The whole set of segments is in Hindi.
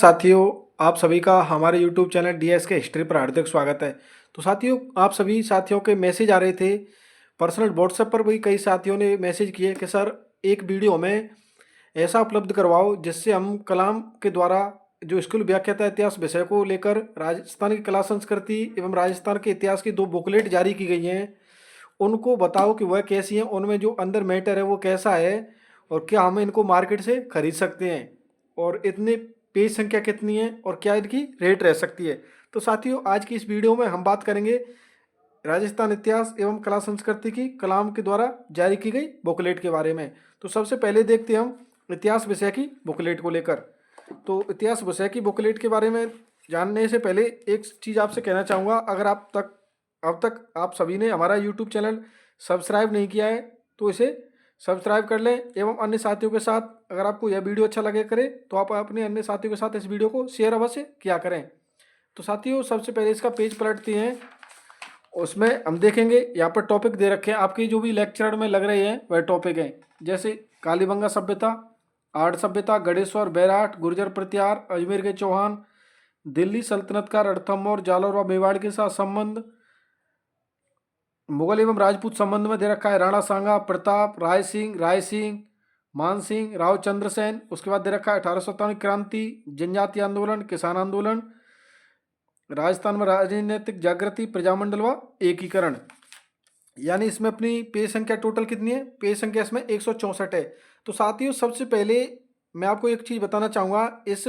साथियों, आप सभी का हमारे YouTube चैनल डीएस के हिस्ट्री पर हार्दिक स्वागत है। तो साथियों, आप सभी साथियों के मैसेज आ रहे थे पर्सनल व्हाट्सएप पर भी। कई साथियों ने मैसेज किए कि सर एक वीडियो हमें ऐसा उपलब्ध करवाओ जिससे हम कलाम के द्वारा जो स्कूल व्याख्याता इतिहास विषय को लेकर राजस्थान की कला संस्कृति एवं राजस्थान के इतिहास की 2 बुकलेट जारी की गई हैं, उनको बताओ कि वह कैसी हैं, उनमें जो अंदर मैटर है वो कैसा है और क्या हम इनको मार्केट से खरीद सकते हैं और इतने पेज संख्या कितनी है और क्या इनकी रेट रह सकती है। तो साथियों, आज की इस वीडियो में हम बात करेंगे राजस्थान इतिहास एवं कला संस्कृति की कलाम के द्वारा जारी की गई बुकलेट के बारे में। तो सबसे पहले देखते हैं हम इतिहास विषय की बुकलेट को लेकर। तो इतिहास विषय की बुकलेट के बारे में जानने से पहले एक चीज़ आपसे कहना चाहूँगा, अगर अब तक आप सभी ने हमारा यूट्यूब चैनल सब्सक्राइब नहीं किया है तो इसे सब्सक्राइब कर लें एवं अन्य साथियों के साथ, अगर आपको यह वीडियो अच्छा लगे करे तो आप अपने अन्य साथियों के साथ इस वीडियो को शेयर अवश्य किया करें। तो साथियों, सबसे पहले इसका पेज पलटते हैं, उसमें हम देखेंगे यहाँ पर टॉपिक दे रखे हैं आपके जो भी लेक्चर में लग रहे हैं वह टॉपिक हैं, जैसे कालीबंगा सभ्यता, आर्ट सभ्यता, गणेश्वर, बैराट, गुर्जर प्रतिहार, अजमेर के चौहान, दिल्ली सल्तनत का रणथंभौर, जालौर व मेवाड़ के साथ संबंध, मुगल एवं राजपूत संबंध में दे रखा है राणा सांगा, प्रताप, राय सिंह, मान सिंह, राव चंद्रसेन। उसके बाद दे रखा है 1857 क्रांति, जनजातीय आंदोलन, किसान आंदोलन, राजस्थान में राजनीतिक जागृति, प्रजामंडल व एकीकरण। यानी इसमें अपनी पेज संख्या टोटल कितनी है? पेज संख्या इसमें 164 है। तो साथियों, सबसे पहले मैं आपको एक चीज़ बताना चाहूँगा, इस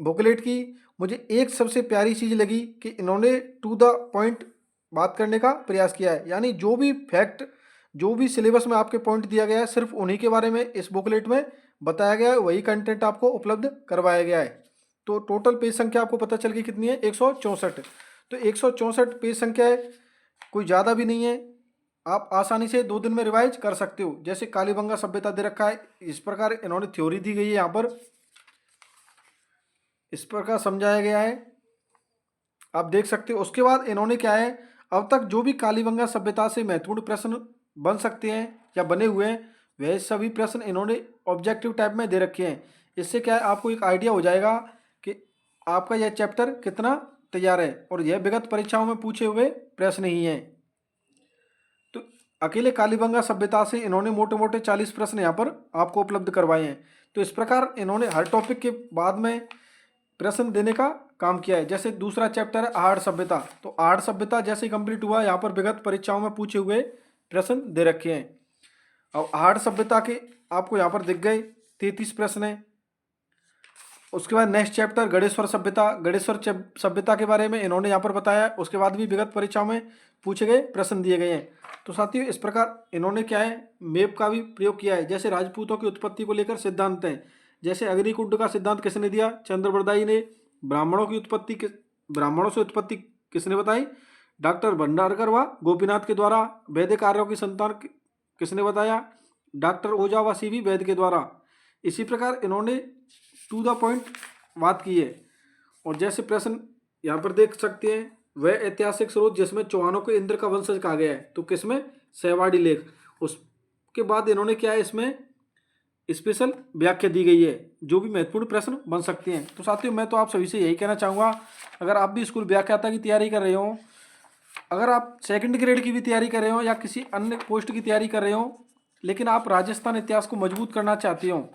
बुकलेट की मुझे एक सबसे प्यारी चीज़ लगी कि इन्होंने टू द पॉइंट बात करने का प्रयास किया है। यानी जो भी फैक्ट, जो भी सिलेबस में आपके पॉइंट दिया गया है, सिर्फ उन्हीं के बारे में इस बुकलेट में बताया गया है, वही कंटेंट आपको उपलब्ध करवाया गया है। तो टोटल पेज संख्या आपको पता चल गई कितनी है? 164। तो 164 पेज संख्या है, कोई ज़्यादा भी नहीं है। आप आसानी से 2 दिन में रिवाइज कर सकते हो। जैसे कालीबंगा सभ्यता दे रखा है, इस प्रकार इन्होंने थ्योरी दी गई है, यहाँ पर इस प्रकार समझाया गया है, आप देख सकते हो। उसके बाद इन्होंने क्या है, अब तक जो भी कालीबंगा सभ्यता से महत्वपूर्ण प्रश्न बन सकते हैं या बने हुए हैं, वह सभी प्रश्न इन्होंने ऑब्जेक्टिव टाइप में दे रखे हैं। इससे क्या है, आपको एक आइडिया हो जाएगा कि आपका यह चैप्टर कितना तैयार है और यह विगत परीक्षाओं में पूछे हुए प्रश्न ही हैं। तो अकेले कालीबंगा सभ्यता से इन्होंने मोटे मोटे 40 प्रश्न यहाँ पर आपको उपलब्ध करवाए हैं। तो इस प्रकार इन्होंने हर टॉपिक के बाद में प्रश्न देने का काम किया है। जैसे दूसरा चैप्टर है आर्ट सभ्यता, तो आर्ट सभ्यता जैसे कंप्लीट हुआ, यहाँ पर विगत परीक्षाओं में पूछे हुए प्रश्न दे रखे हैं। अब आर्ट सभ्यता के आपको यहाँ पर दिख गए 33 प्रश्न हैं। उसके बाद नेक्स्ट चैप्टर गणेश्वर सभ्यता, सभ्यता के बारे में इन्होंने यहाँ पर बताया। उसके बाद भी विगत परीक्षाओं में पूछे गए प्रश्न दिए गए हैं। तो साथियों, इस प्रकार इन्होंने क्या है, मैप का भी प्रयोग किया है। जैसे राजपूतों की उत्पत्ति को लेकर सिद्धांत हैं, जैसे अग्निकुंड का सिद्धांत किसने दिया? चंद्रबरदाई ने। ब्राह्मणों से उत्पत्ति किसने बताई? डॉक्टर भंडारकर व गोपीनाथ के द्वारा। वैदिक आर्यों की संतान किसने बताया? डॉक्टर ओझा व सीवी वैद के द्वारा। इसी प्रकार इन्होंने टू द पॉइंट बात की है। और जैसे प्रश्न यहाँ पर देख सकते हैं, वह ऐतिहासिक स्रोत जिसमें चौहानों को इंद्र का वंशज कहा गया है, तो किसमें? सहवाड़ी लेख। उसके बाद इन्होंने क्या है, इसमें स्पेशल व्याख्या दी गई है, जो भी महत्वपूर्ण प्रश्न बन सकते हैं। तो साथियों, मैं तो आप सभी से यही कहना चाहूँगा, अगर आप भी स्कूल व्याख्याता की तैयारी कर रहे हो, अगर आप सेकंड ग्रेड की भी तैयारी कर रहे हो या किसी अन्य पोस्ट की तैयारी कर रहे हो, लेकिन आप राजस्थान इतिहास को मजबूत करना चाहते हो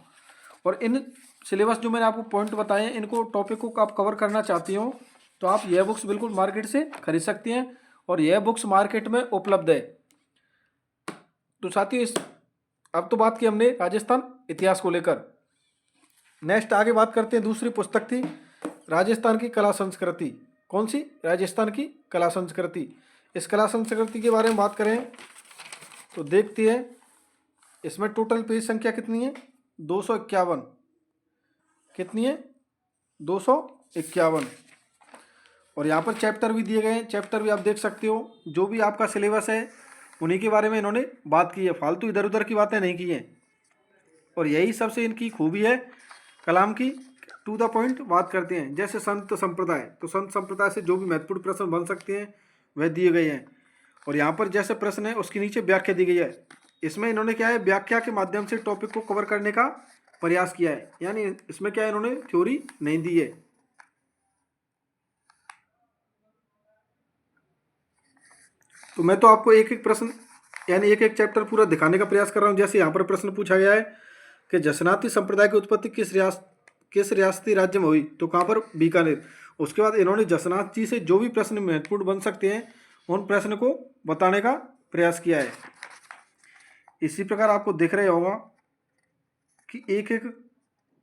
और इन सिलेबस जो मैंने आपको पॉइंट बताए हैं, इनको टॉपिक को आप कवर करना चाहती हो, तो आप यह बुक्स बिल्कुल मार्केट से खरीद सकती हैं और यह बुक्स मार्केट में उपलब्ध है। तो साथियों, अब तो बात की हमने राजस्थान इतिहास को लेकर। नेक्स्ट आगे बात करते हैं, दूसरी पुस्तक थी राजस्थान की कला संस्कृति। कौन सी? राजस्थान की कला संस्कृति। इस कला संस्कृति के बारे में बात करें तो देखते हैं, इसमें टोटल पेज संख्या कितनी है? 251। कितनी है? 251। और यहाँ पर चैप्टर भी दिए गए हैं, चैप्टर भी आप देख सकते हो। जो भी आपका सिलेबस है उन्हीं के बारे में इन्होंने बात की है, फालतू इधर उधर की बातें नहीं की हैं। और यही सबसे इनकी खूबी है कलाम की, टू द पॉइंट बात करते हैं। जैसे संत संप्रदाय, तो संत संप्रदाय से जो भी महत्वपूर्ण प्रश्न बन सकते हैं वह दिए गए हैं। और यहाँ पर जैसे प्रश्न है उसके नीचे व्याख्या दी गई है। इसमें इन्होंने क्या है, व्याख्या के माध्यम से टॉपिक को कवर करने का प्रयास किया है, यानी इसमें क्या इन्होंने थ्योरी नहीं दी है। तो मैं तो आपको एक एक प्रश्न यानी एक एक चैप्टर पूरा दिखाने का प्रयास कर रहा हूँ। जैसे यहाँ पर प्रश्न पूछा गया है कि जसनाती संप्रदाय की उत्पत्ति किस रियासती राज्य में हुई, तो कहाँ पर, बीकानेर। उसके बाद इन्होंने जसनाथ जी से जो भी प्रश्न महत्वपूर्ण बन सकते हैं उन प्रश्न को बताने का प्रयास किया है। इसी प्रकार आपको दिख रहे होगा कि एक एक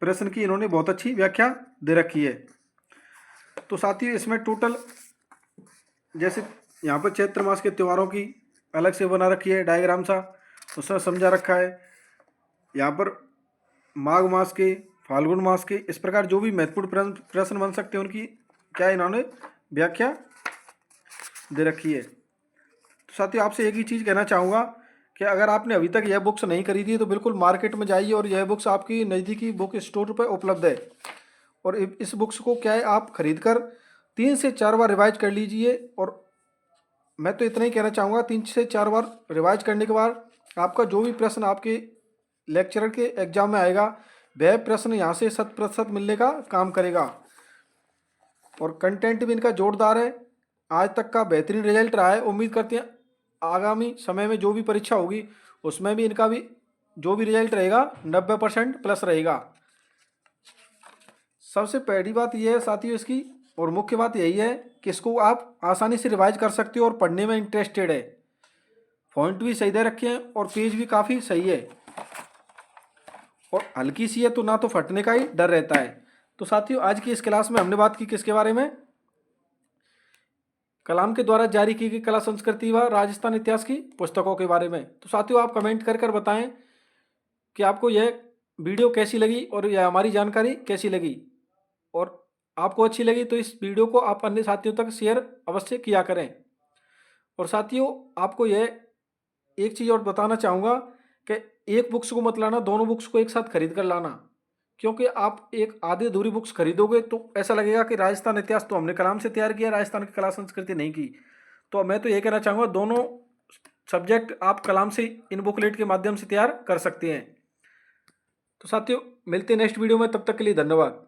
प्रश्न की इन्होंने बहुत अच्छी व्याख्या दे रखी है। तो साथियों इसमें टोटल जैसे यहाँ पर चैत्र मास के त्योहारों की अलग से बना रखी है डायग्राम सा, उसमें समझा रखा है। यहाँ पर माघ मास के, फाल्गुन मास के, इस प्रकार जो भी महत्वपूर्ण प्रश्न बन सकते हैं उनकी क्या इन्होंने व्याख्या दे रखी है। तो साथियों आपसे एक ही चीज़ कहना चाहूँगा कि अगर आपने अभी तक यह बुक्स नहीं खरीदी है तो बिल्कुल मार्केट में जाइए और यह बुक्स आपकी नज़दीकी बुक स्टोर पर उपलब्ध है। और इस बुक्स को क्या है, आप खरीद कर 3 से 4 बार रिवाइज कर लीजिए। और मैं तो इतना ही कहना चाहूँगा, 3 से 4 बार रिवाइज करने के बाद आपका जो भी प्रश्न आपके लेक्चरर के एग्जाम में आएगा वह प्रश्न यहाँ से 100% मिलने का काम करेगा। और कंटेंट भी इनका जोरदार है, आज तक का बेहतरीन रिजल्ट रहा है। उम्मीद करते हैं आगामी समय में जो भी परीक्षा होगी उसमें भी इनका भी जो भी रिजल्ट रहेगा 90% प्लस रहेगा। सबसे पहली बात यह है साथियों इसकी, और मुख्य बात यही है कि इसको आप आसानी से रिवाइज कर सकते हो और पढ़ने में इंटरेस्टेड है। फॉन्ट भी सही दे रखे हैं और पेज भी काफ़ी सही है और हल्की सी है, तो ना तो फटने का ही डर रहता है। तो साथियों आज की इस क्लास में हमने बात की किसके बारे में, कलाम के द्वारा जारी की गई कला संस्कृति व राजस्थान इतिहास की पुस्तकों के बारे में। तो साथियों आप कमेंट कर कर बताएं कि आपको यह वीडियो कैसी लगी और यह हमारी जानकारी कैसी लगी। और आपको अच्छी लगी तो इस वीडियो को आप अन्य साथियों तक शेयर अवश्य किया करें। और साथियों आपको यह एक चीज़ और बताना चाहूँगा कि एक बुक्स को मत लाना, दोनों बुक्स को एक साथ खरीद कर लाना। क्योंकि आप एक आधी अधूरी बुक्स खरीदोगे तो ऐसा लगेगा कि राजस्थान इतिहास तो हमने कलाम से तैयार किया, राजस्थान की कला संस्कृति नहीं की। तो मैं तो ये कहना चाहूँगा दोनों सब्जेक्ट आप कलाम से इन बुकलेट के माध्यम से तैयार कर सकते हैं। तो साथियों मिलते हैं नेक्स्ट वीडियो में, तब तक के लिए धन्यवाद।